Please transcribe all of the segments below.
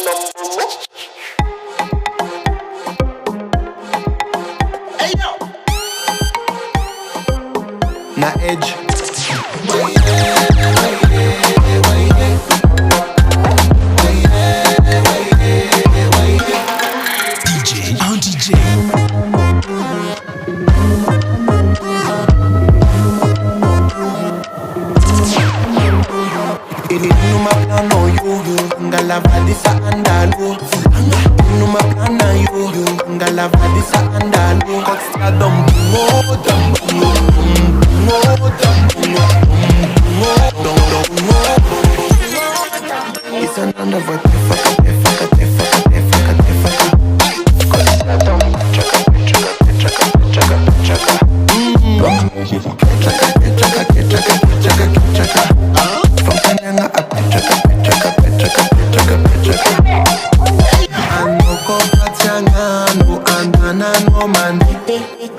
Ayo Naej. Deejay AndriiJay. Numa plano yo ngalavadisa andalo numa plana yo ngalavadisa andalo kosta dom moda it's another what the fuck kosta dom chaka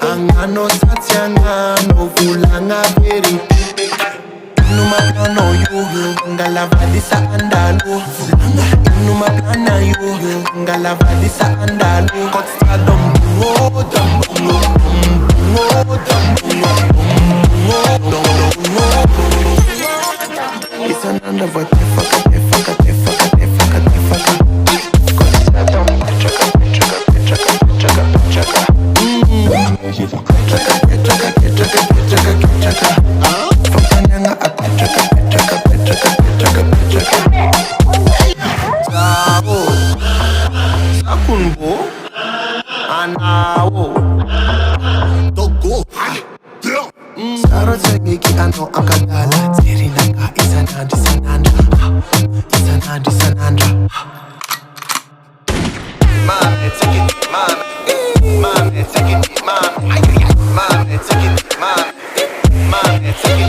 Angano satyangano vulanga beri Numa plano yo ngalavadisa andalo Numa plana yo ngalavadisa andalo Kosta dom it's another what the fuck Saro tsengeki ano akadala Zerinaka isanandi sanandra Mame take it, mame take it, mame take it, mame take it, take it, take it, take it,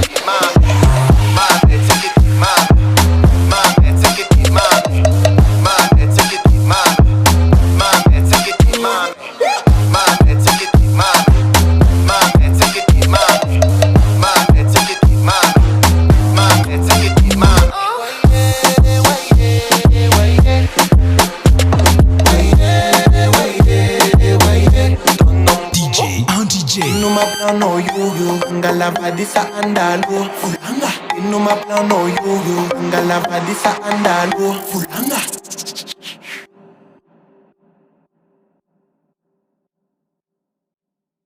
Deejay AndriiJay. Numa plano yo ngalavadisa andalo Numa plano yo ngalavadisa andalo